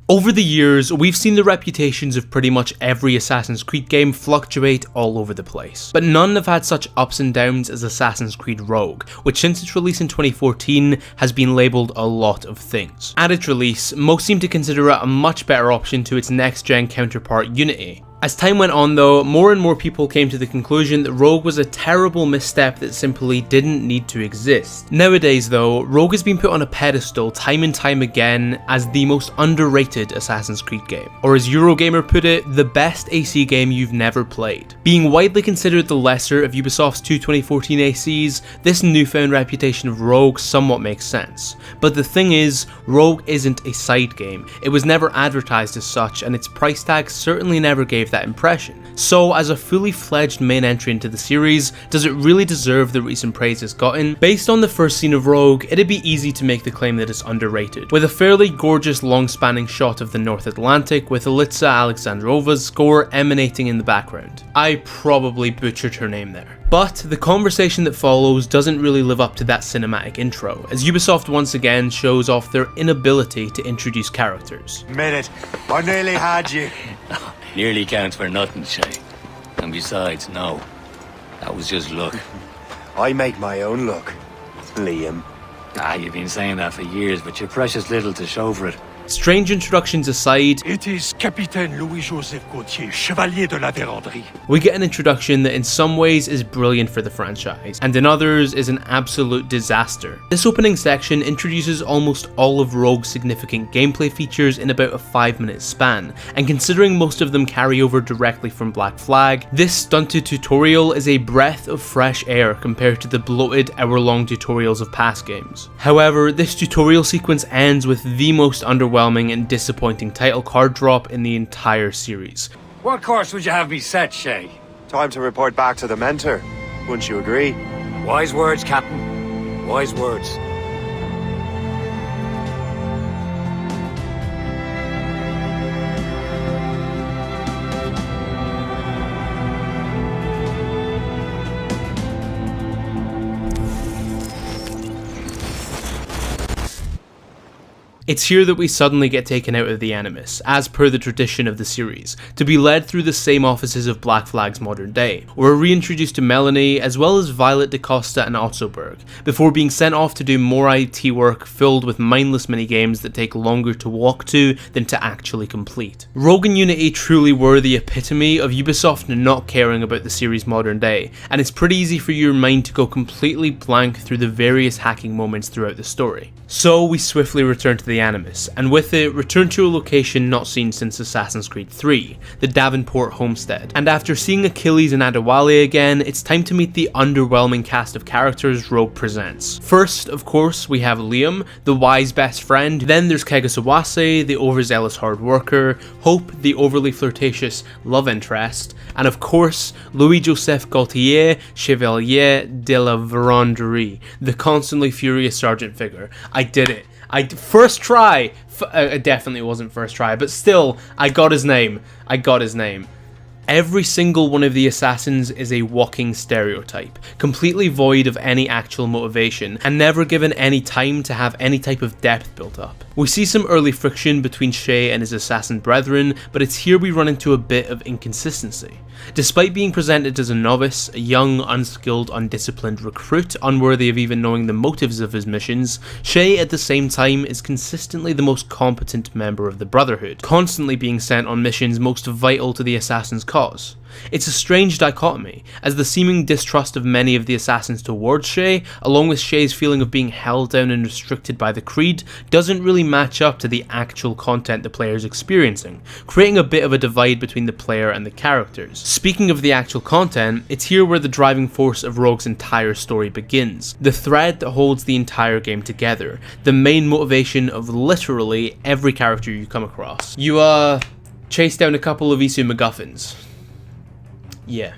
Over the years, we've seen the reputations of pretty much every Assassin's Creed game fluctuate all over the place, but none have had such ups and downs as Assassin's Creed Rogue, which since its release in 2014 has been labelled a lot of things. At its release, most seem to consider it a much better option to its next-gen counterpart Unity. As time went on though, more and more people came to the conclusion that Rogue was a terrible misstep that simply didn't need to exist. Nowadays though, Rogue has been put on a pedestal time and time again as the most underrated Assassin's Creed game, or as Eurogamer put it, the best AC game you've never played. Being widely considered the lesser of Ubisoft's two 2014 ACs, this newfound reputation of Rogue somewhat makes sense. But the thing is, Rogue isn't a side game, it was never advertised as such, and its price tag certainly never gave that impression. So as a fully fledged main entry into the series, does it really deserve the recent praise it's gotten? Based on the first scene of Rogue, it'd be easy to make the claim that it's underrated, with a fairly gorgeous long spanning shot of the North Atlantic with Elitsa Alexandrova's score emanating in the background. I probably butchered her name there. But the conversation that follows doesn't really live up to that cinematic intro, as Ubisoft once again shows off their inability to introduce characters. Minute, I nearly had you. Nearly counts for nothing, Shay. And besides, no. That was just luck. I make my own luck, Liam. You've been saying that for years, but you're precious little to show for it. Strange introductions aside, It is Capitaine Louis-Joseph Gauthier, Chevalier de la Vérendrye. we get an introduction that in some ways is brilliant for the franchise, and in others is an absolute disaster. This opening section introduces almost all of Rogue's significant gameplay features in about a 5-minute span, and considering most of them carry over directly from Black Flag, this stunted tutorial is a breath of fresh air compared to the bloated hour-long tutorials of past games. However, this tutorial sequence ends with the most underwhelming and disappointing title card drop in the entire series. What course would you have me set, Shay? Time to report back to the mentor. Wouldn't you agree? Wise words, Captain. Wise words. It's here that we suddenly get taken out of the Animus, as per the tradition of the series, to be led through the same offices of Black Flag's modern day. We're reintroduced to Melanie, as well as Violet DaCosta and Otzoberg, before being sent off to do more IT work filled with mindless minigames that take longer to walk to than to actually complete. Rogue and Unity truly were the epitome of Ubisoft not caring about the series' modern day, and it's pretty easy for your mind to go completely blank through the various hacking moments throughout the story. So we swiftly return to the Animus, and with it, return to a location not seen since Assassin's Creed 3, the Davenport homestead. And after seeing Achilles and Adewale again, it's time to meet the underwhelming cast of characters Rogue presents. First, of course, we have Liam, the wise best friend, then there's Kegasawase, the overzealous hard worker, Hope, the overly flirtatious love interest, and of course, Louis-Joseph Gaultier, Chevalier de la Vérendrye, the constantly furious sergeant figure. I did it. First try. It definitely wasn't first try, but still, I got his name. Every single one of the assassins is a walking stereotype, completely void of any actual motivation, and never given any time to have any type of depth built up. We see some early friction between Shay and his assassin brethren, but it's here we run into a bit of inconsistency. Despite being presented as a novice, a young, unskilled, undisciplined recruit, unworthy of even knowing the motives of his missions, Shay at the same time is consistently the most competent member of the Brotherhood, constantly being sent on missions most vital to the assassin's cause. It's a strange dichotomy, as the seeming distrust of many of the assassins towards Shay, along with Shay's feeling of being held down and restricted by the Creed, doesn't really match up to the actual content the player is experiencing, creating a bit of a divide between the player and the characters. Speaking of the actual content, it's here where the driving force of Rogue's entire story begins, the thread that holds the entire game together, the main motivation of literally every character you come across. You, chase down a couple of Isu MacGuffins. Yeah.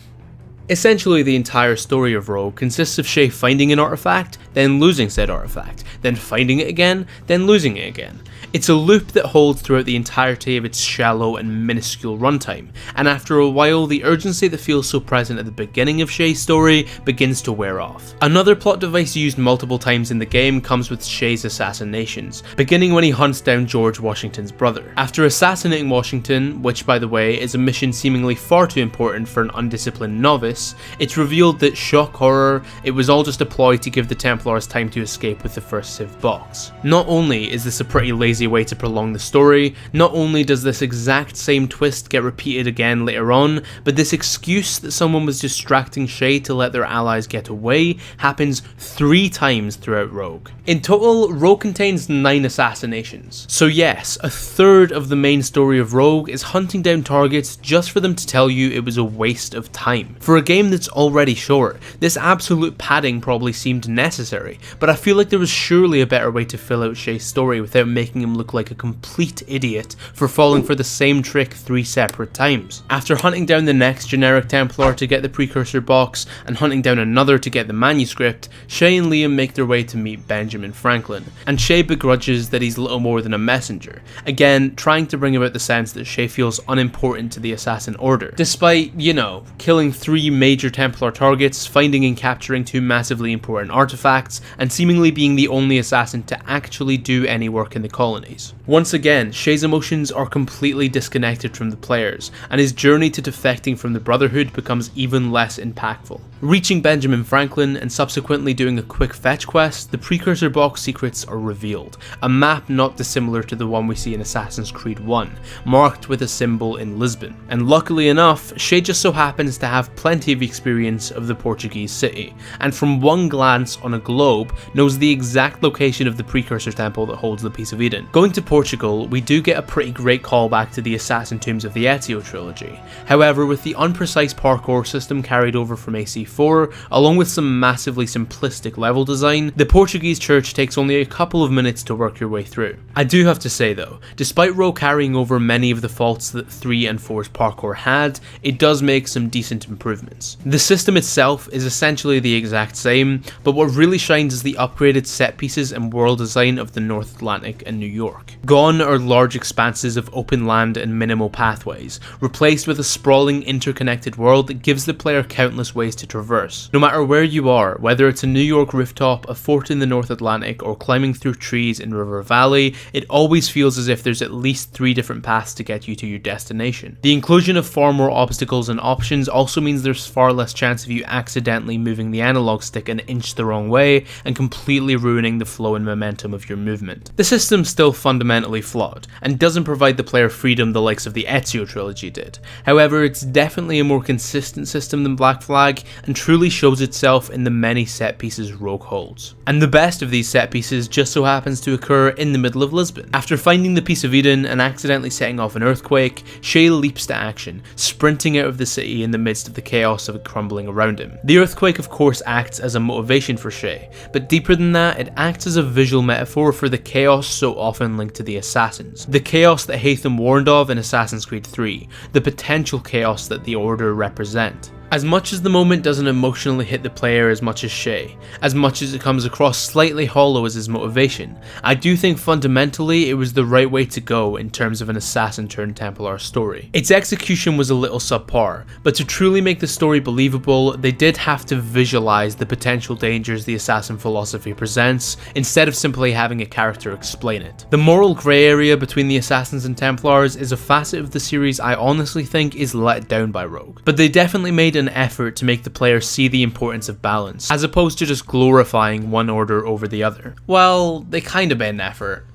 Essentially, the entire story of Rogue consists of Shay finding an artifact, then losing said artifact, then finding it again, then losing it again. It's a loop that holds throughout the entirety of its shallow and minuscule runtime, and after a while the urgency that feels so present at the beginning of Shay's story begins to wear off. Another plot device used multiple times in the game comes with Shay's assassinations, beginning when he hunts down George Washington's brother. After assassinating Washington, which by the way is a mission seemingly far too important for an undisciplined novice, it's revealed that, shock horror, it was all just a ploy to give the Templars time to escape with the first Civ box. Not only is this a pretty lazy way to prolong the story, not only does this exact same twist get repeated again later on, but this excuse that someone was distracting Shay to let their allies get away happens 3 times throughout Rogue. In total, Rogue contains 9 assassinations. So yes, a third of the main story of Rogue is hunting down targets just for them to tell you it was a waste of time. For a game that's already short, this absolute padding probably seemed necessary, but I feel like there was surely a better way to fill out Shay's story without making him look like a complete idiot for falling for the same trick 3 separate times. After hunting down the next generic Templar to get the precursor box, and hunting down another to get the manuscript, Shay and Liam make their way to meet Benjamin Franklin, and Shay begrudges that he's little more than a messenger, again trying to bring about the sense that Shay feels unimportant to the Assassin Order, despite, you know, killing 3 major Templar targets, finding and capturing 2 massively important artifacts, and seemingly being the only assassin to actually do any work in the colonies. Once again, Shay's emotions are completely disconnected from the players, and his journey to defecting from the Brotherhood becomes even less impactful. Reaching Benjamin Franklin and subsequently doing a quick fetch quest, the precursor box secrets are revealed, a map not dissimilar to the one we see in Assassin's Creed 1, marked with a symbol in Lisbon. And luckily enough, Shay just so happens to have plenty of experience of the Portuguese city, and from one glance on a globe knows the exact location of the precursor temple that holds the Piece of Eden. Going to Portugal, we do get a pretty great callback to the Assassin Tombs of the Ezio trilogy. However, with the unprecise parkour system carried over from AC4, along with some massively simplistic level design, the Portuguese church takes only a couple of minutes to work your way through. I do have to say though, despite Rogue carrying over many of the faults that 3 and 4's parkour had, it does make some decent improvements. The system itself is essentially the exact same, but what really shines is the upgraded set pieces and world design of the North Atlantic and New York. Gone are large expanses of open land and minimal pathways, replaced with a sprawling interconnected world that gives the player countless ways to traverse. No matter where you are, whether it's a New York rooftop, a fort in the North Atlantic, or climbing through trees in River Valley, it always feels as if there's at least 3 different paths to get you to your destination. The inclusion of far more obstacles and options also means there's far less chance of you accidentally moving the analog stick an inch the wrong way and completely ruining the flow and momentum of your movement. The system's still fundamentally flawed, and doesn't provide the player freedom the likes of the Ezio trilogy did. However, it's definitely a more consistent system than Black Flag, and truly shows itself in the many set pieces Rogue holds. And the best of these set pieces just so happens to occur in the middle of Lisbon. After finding the Piece of Eden and accidentally setting off an earthquake, Shay leaps to action, sprinting out of the city in the midst of the chaos of it crumbling around him. The earthquake of course acts as a motivation for Shay, but deeper than that, it acts as a visual metaphor for the chaos so often linked to the assassins. The chaos that Haytham warned of in Assassin's Creed 3, the potential chaos that the Order represent. As much as the moment doesn't emotionally hit the player as much as Shay, as much as it comes across slightly hollow as his motivation, I do think fundamentally it was the right way to go in terms of an assassin turned Templar story. Its execution was a little subpar, but to truly make the story believable, they did have to visualize the potential dangers the assassin philosophy presents, instead of simply having a character explain it. The moral grey area between the assassins and Templars is a facet of the series I honestly think is let down by Rogue, but they definitely made an effort to make the player see the importance of balance, as opposed to just glorifying one order over the other. Well, they kinda made an effort.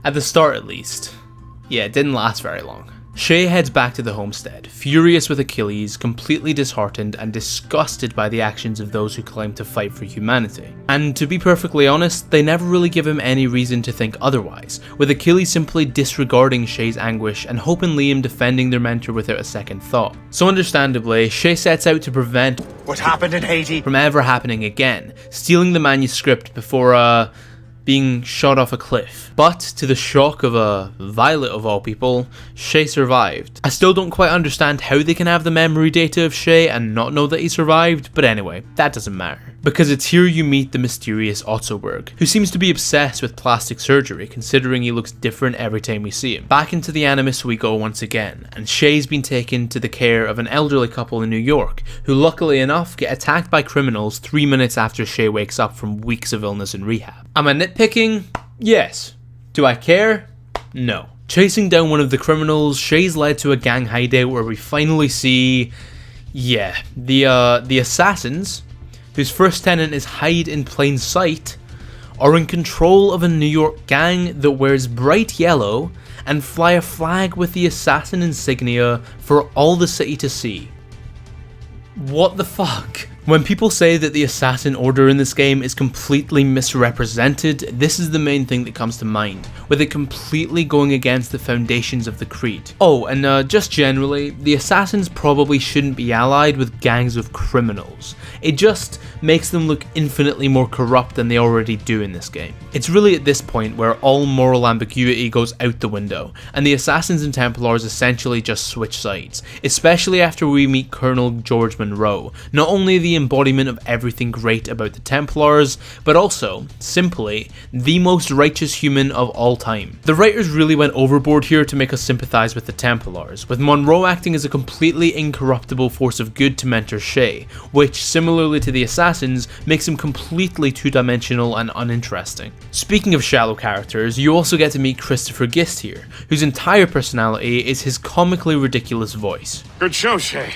At the start at least. Yeah, it didn't last very long. Shay heads back to the homestead, furious with Achilles, completely disheartened and disgusted by the actions of those who claim to fight for humanity. And to be perfectly honest, they never really give him any reason to think otherwise, with Achilles simply disregarding Shay's anguish and Hope and Liam defending their mentor without a second thought. So understandably, Shay sets out to prevent What happened in Haiti? from ever happening again, stealing the manuscript before being shot off a cliff. But to the shock of a Violet of all people, Shay survived. I still don't quite understand how they can have the memory data of Shay and not know that he survived, but anyway, that doesn't matter. Because it's here you meet the mysterious Ottoberg, who seems to be obsessed with plastic surgery considering he looks different every time we see him. Back into the Animus we go once again, and Shay's been taken to the care of an elderly couple in New York, who luckily enough get attacked by criminals 3 minutes after Shay wakes up from weeks of illness and rehab. Am I nitpicking? Yes. Do I care? No. Chasing down one of the criminals, Shay's led to a gang hideout where we finally see, the assassins, whose first tenet is hide in plain sight, are in control of a New York gang that wears bright yellow and fly a flag with the assassin insignia for all the city to see. What the fuck? When people say that the assassin order in this game is completely misrepresented, this is the main thing that comes to mind, with it completely going against the foundations of the creed. Oh, and just generally, the assassins probably shouldn't be allied with gangs of criminals. It just makes them look infinitely more corrupt than they already do in this game. It's really at this point where all moral ambiguity goes out the window, and the assassins and Templars essentially just switch sides, especially after we meet Colonel George Monroe, not only the embodiment of everything great about the Templars, but also, simply, the most righteous human of all time. The writers really went overboard here to make us sympathise with the Templars, with Monroe acting as a completely incorruptible force of good to mentor Shay, which, similarly to the assassins, makes him completely two-dimensional and uninteresting. Speaking of shallow characters, you also get to meet Christopher Gist here, whose entire personality is his comically ridiculous voice. Good show, Shay.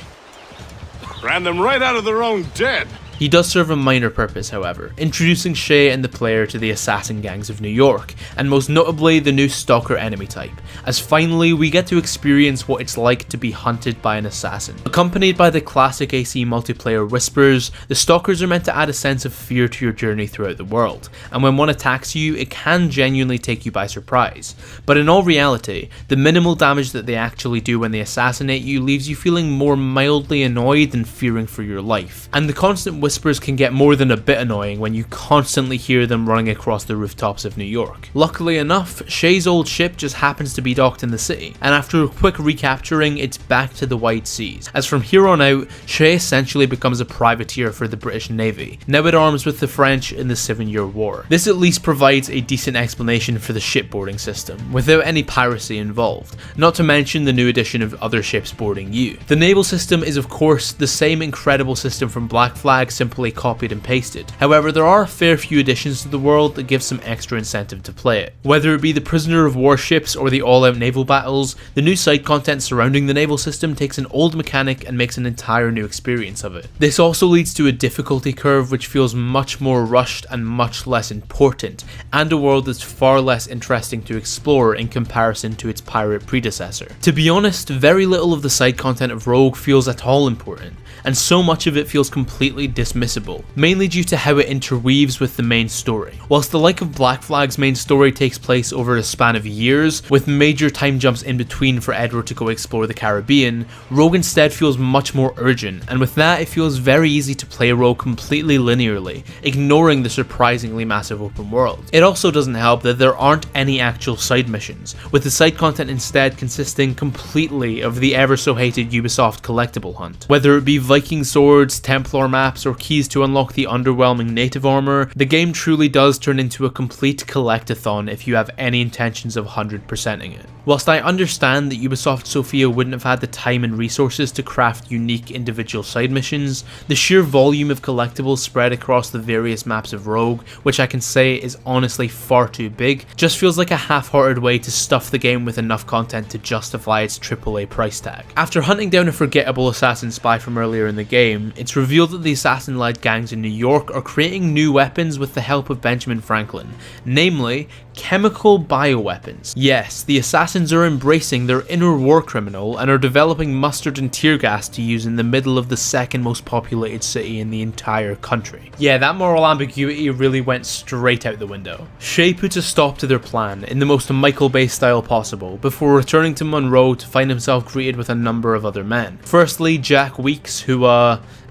Ran them right out of their own den. He does serve a minor purpose, however, introducing Shay and the player to the assassin gangs of New York, and most notably the new stalker enemy type, as finally we get to experience what it's like to be hunted by an assassin. Accompanied by the classic AC multiplayer whispers, the stalkers are meant to add a sense of fear to your journey throughout the world, and when one attacks you, it can genuinely take you by surprise. But in all reality, the minimal damage that they actually do when they assassinate you leaves you feeling more mildly annoyed than fearing for your life, and the constant whispers can get more than a bit annoying when you constantly hear them running across the rooftops of New York. Luckily enough, Shay's old ship just happens to be docked in the city, and after a quick recapturing, it's back to the wide seas, as from here on out, Shay essentially becomes a privateer for the British Navy, now at arms with the French in the 7-Year War. This at least provides a decent explanation for the shipboarding system, without any piracy involved, not to mention the new addition of other ships boarding you. The naval system is of course the same incredible system from Black Flag, simply copied and pasted. However, there are a fair few additions to the world that give some extra incentive to play it. Whether it be the prisoner of war ships or the all-out naval battles, the new side content surrounding the naval system takes an old mechanic and makes an entire new experience of it. This also leads to a difficulty curve which feels much more rushed and much less important, and a world that's far less interesting to explore in comparison to its pirate predecessor. To be honest, very little of the side content of Rogue feels at all important, and so much of it feels completely dismissible, mainly due to how it interweaves with the main story. Whilst the like of Black Flag's main story takes place over a span of years, with major time jumps in between for Edward to go explore the Caribbean, Rogue instead feels much more urgent, and with that it feels very easy to play Rogue completely linearly, ignoring the surprisingly massive open world. It also doesn't help that there aren't any actual side missions, with the side content instead consisting completely of the ever so hated Ubisoft collectible hunt. Whether it be Viking swords, Templar maps, or keys to unlock the underwhelming native armor, the game truly does turn into a complete collectathon if you have any intentions of 100%ing it. Whilst I understand that Ubisoft Sofia wouldn't have had the time and resources to craft unique individual side missions, the sheer volume of collectibles spread across the various maps of Rogue, which I can say is honestly far too big, just feels like a half-hearted way to stuff the game with enough content to justify its AAA price tag. After hunting down a forgettable assassin spy from earlier in the game, it's revealed that the assassin-led gangs in New York are creating new weapons with the help of Benjamin Franklin, namely chemical bioweapons. Yes, the assassins are embracing their inner war criminal and are developing mustard and tear gas to use in the middle of the second most populated city in the entire country. Yeah, that moral ambiguity really went straight out the window. Shay puts a stop to their plan in the most Michael Bay style possible before returning to Monroe to find himself greeted with a number of other men. Firstly, Jack Weeks, who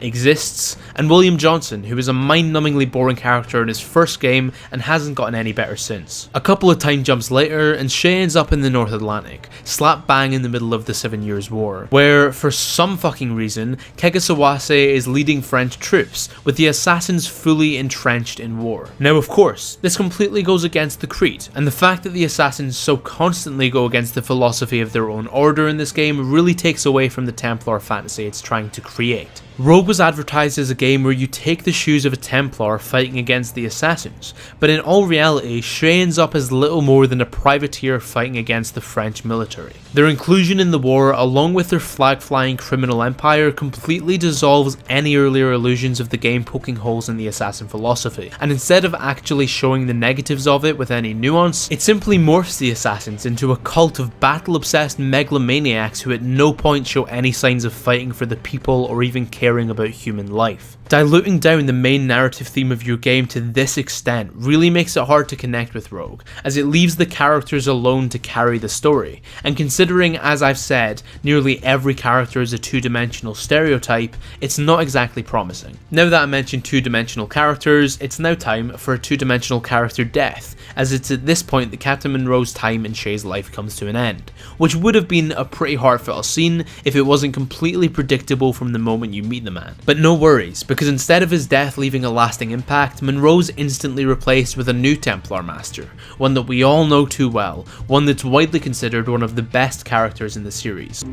exists, and William Johnson, who is a mind-numbingly boring character in his first game and hasn't gotten any better since. A couple of time jumps later, and Shay ends up in the North Atlantic, slap bang in the middle of the 7 Years' War, where, for some fucking reason, Kegasawase is leading French troops, with the assassins fully entrenched in war. Now, of course, this completely goes against the creed, and the fact that the assassins so constantly go against the philosophy of their own order in this game really takes away from the Templar fantasy it's trying to create. Rogue was advertised as a game where you take the shoes of a Templar fighting against the assassins, but in all reality, Shay ends up as little more than a privateer fighting against the French military. Their inclusion in the war, along with their flag-flying criminal empire, completely dissolves any earlier illusions of the game poking holes in the assassin philosophy, and instead of actually showing the negatives of it with any nuance, it simply morphs the assassins into a cult of battle-obsessed megalomaniacs who at no point show any signs of fighting for the people or even caring about human life. Diluting down the main narrative theme of your game to this extent really makes it hard to connect with Rogue, as it leaves the characters alone to carry the story, and considering, as I've said, nearly every character is a two-dimensional stereotype, it's not exactly promising. Now that I mentioned two-dimensional characters, it's now time for a two-dimensional character death, as it's at this point that Captain Monroe's time in Shay's life comes to an end, which would have been a pretty heartfelt scene if it wasn't completely predictable from the moment you meet the man. But no worries, because instead of his death leaving a lasting impact, Monroe's instantly replaced with a new Templar master, one that we all know too well, one that's widely considered one of the best characters in the series.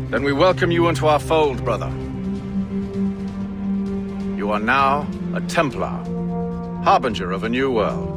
Then we welcome you into our fold, brother. You are now a Templar, harbinger of a new world.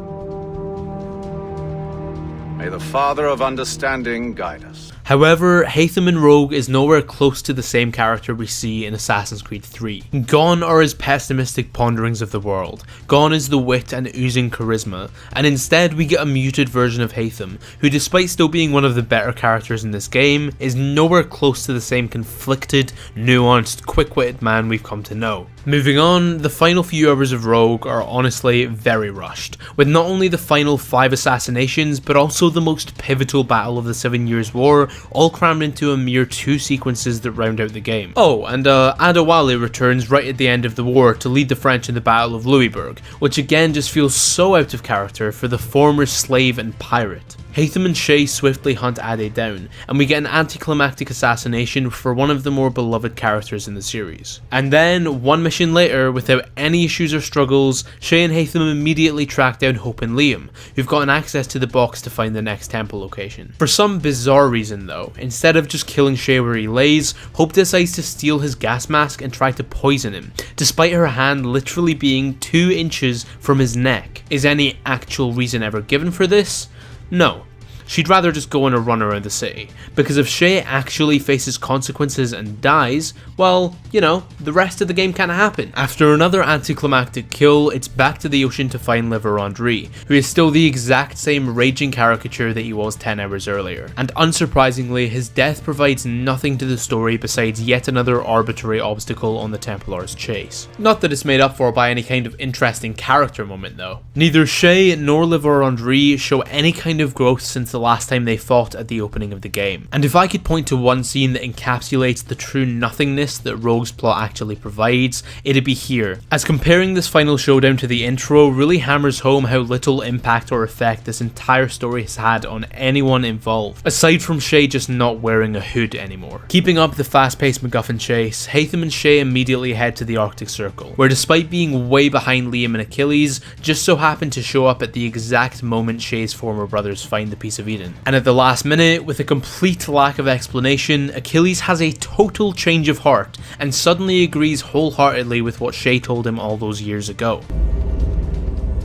May the Father of Understanding guide us. However, Haytham in Rogue is nowhere close to the same character we see in Assassin's Creed 3. Gone are his pessimistic ponderings of the world, gone is the wit and oozing charisma, and instead we get a muted version of Haytham, who despite still being one of the better characters in this game, is nowhere close to the same conflicted, nuanced, quick-witted man we've come to know. Moving on, the final few hours of Rogue are honestly very rushed, with not only the final 5 assassinations, but also the most pivotal battle of the 7 Years' War, all crammed into a mere 2 sequences that round out the game. Oh, and Adewale returns right at the end of the war to lead the French in the Battle of Louisbourg, which again just feels so out of character for the former slave and pirate. Haytham and Shay swiftly hunt Ade down, and we get an anticlimactic assassination for one of the more beloved characters in the series. And then, one mission later, without any issues or struggles, Shay and Haytham immediately track down Hope and Liam, who've gotten access to the box to find the next temple location. For some bizarre reason though, instead of just killing Shay where he lays, Hope decides to steal his gas mask and try to poison him, despite her hand literally being 2 inches from his neck. Is any actual reason ever given for this? No. She'd rather just go on a run around the city, because if Shay actually faces consequences and dies, well, you know, the rest of the game can't happen. After another anticlimactic kill, it's back to the ocean to find Le Vérendrye, who is still the exact same raging caricature that he was 10 hours earlier. And unsurprisingly, his death provides nothing to the story besides yet another arbitrary obstacle on the Templars' chase. Not that it's made up for by any kind of interesting character moment though. Neither Shay nor Le Vérendrye show any kind of growth since the last time they fought at the opening of the game. And if I could point to one scene that encapsulates the true nothingness that Rogue's plot actually provides, it'd be here, as comparing this final showdown to the intro really hammers home how little impact or effect this entire story has had on anyone involved, aside from Shay just not wearing a hood anymore. Keeping up the fast-paced MacGuffin chase, Haytham and Shay immediately head to the Arctic Circle, where despite being way behind Liam and Achilles, just so happen to show up at the exact moment Shay's former brothers find the piece of Eden. And at the last minute, with a complete lack of explanation, Achilles has a total change of heart and suddenly agrees wholeheartedly with what Shay told him all those years ago.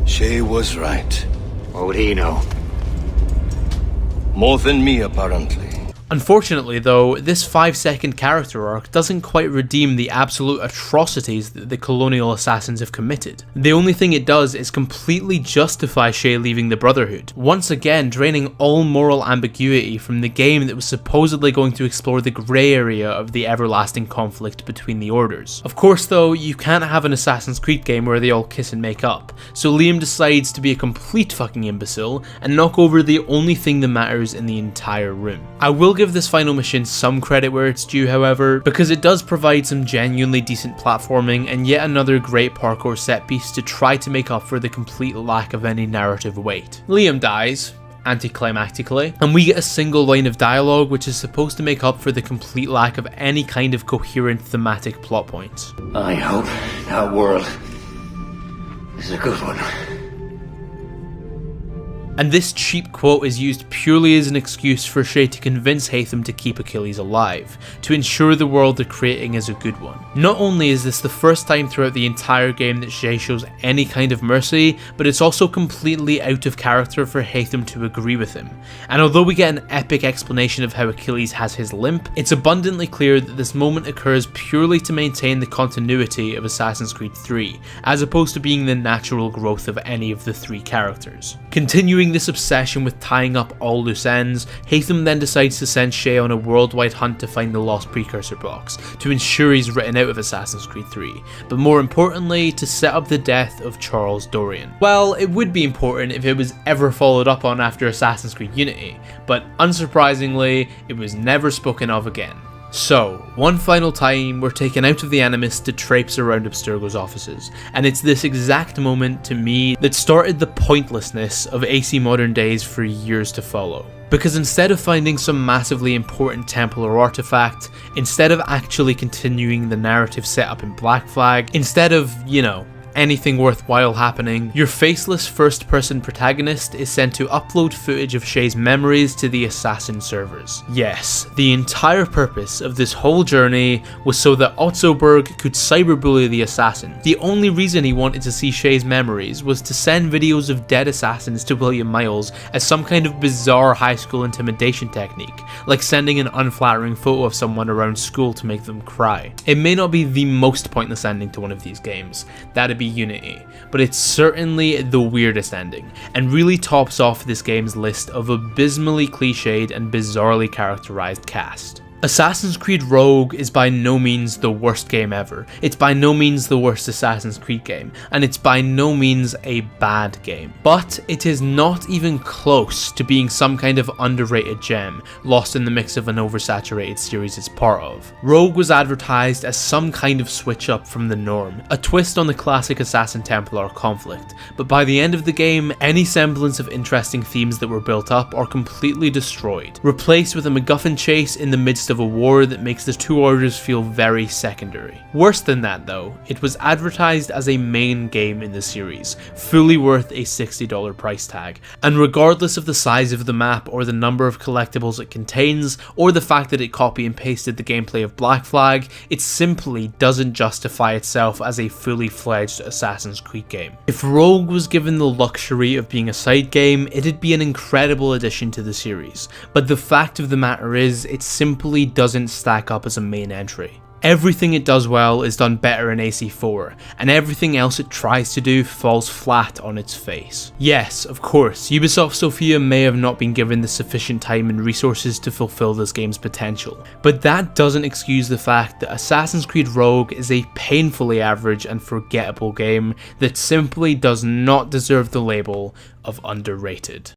Shay was right. What would he know? More than me, apparently. Unfortunately though, this 5-second character arc doesn't quite redeem the absolute atrocities that the colonial assassins have committed. The only thing it does is completely justify Shay leaving the Brotherhood, once again draining all moral ambiguity from the game that was supposedly going to explore the grey area of the everlasting conflict between the orders. Of course though, you can't have an Assassin's Creed game where they all kiss and make up, so Liam decides to be a complete fucking imbecile and knock over the only thing that matters in the entire room. I will give this final mission some credit where it's due, however, because it does provide some genuinely decent platforming and yet another great parkour set piece to try to make up for the complete lack of any narrative weight. Liam dies, anticlimactically, and we get a single line of dialogue which is supposed to make up for the complete lack of any kind of coherent thematic plot points. I hope that world is a good one. And this cheap quote is used purely as an excuse for Shay to convince Haytham to keep Achilles alive, to ensure the world they're creating is a good one. Not only is this the first time throughout the entire game that Shay shows any kind of mercy, but it's also completely out of character for Haytham to agree with him. And although we get an epic explanation of how Achilles has his limp, it's abundantly clear that this moment occurs purely to maintain the continuity of Assassin's Creed 3, as opposed to being the natural growth of any of the three characters. Continuing this obsession with tying up all loose ends, Haytham then decides to send Shay on a worldwide hunt to find the lost precursor box, to ensure he's written out of Assassin's Creed 3, but more importantly, to set up the death of Charles Dorian. Well, it would be important if it was ever followed up on after Assassin's Creed Unity, but unsurprisingly, it was never spoken of again. So, one final time, we're taken out of the Animus to traipse around Abstergo's offices, and it's this exact moment, to me, that started the pointlessness of AC Modern Days for years to follow. Because instead of finding some massively important temple or artifact, instead of actually continuing the narrative set up in Black Flag, instead of, anything worthwhile happening, your faceless first-person protagonist is sent to upload footage of Shay's memories to the assassin servers. Yes, the entire purpose of this whole journey was so that Otzoberg could cyberbully the assassin. The only reason he wanted to see Shay's memories was to send videos of dead assassins to William Miles as some kind of bizarre high school intimidation technique, like sending an unflattering photo of someone around school to make them cry. It may not be the most pointless ending to one of these games, that'd be Unity, but it's certainly the weirdest ending, and really tops off this game's list of abysmally cliched and bizarrely characterized cast. Assassin's Creed Rogue is by no means the worst game ever, it's by no means the worst Assassin's Creed game, and it's by no means a bad game. But it is not even close to being some kind of underrated gem, lost in the mix of an oversaturated series it's part of. Rogue was advertised as some kind of switch up from the norm, a twist on the classic Assassin-Templar conflict, but by the end of the game, any semblance of interesting themes that were built up are completely destroyed, replaced with a MacGuffin chase in the midst of a war that makes the two orders feel very secondary. Worse than that though, it was advertised as a main game in the series, fully worth a $60 price tag, and regardless of the size of the map or the number of collectibles it contains, or the fact that it copy and pasted the gameplay of Black Flag, it simply doesn't justify itself as a fully fledged Assassin's Creed game. If Rogue was given the luxury of being a side game, it'd be an incredible addition to the series, but the fact of the matter is, it simply doesn't stack up as a main entry. Everything it does well is done better in AC4, and everything else it tries to do falls flat on its face. Yes, of course, Ubisoft Sofia may have not been given the sufficient time and resources to fulfill this game's potential, but that doesn't excuse the fact that Assassin's Creed Rogue is a painfully average and forgettable game that simply does not deserve the label of underrated.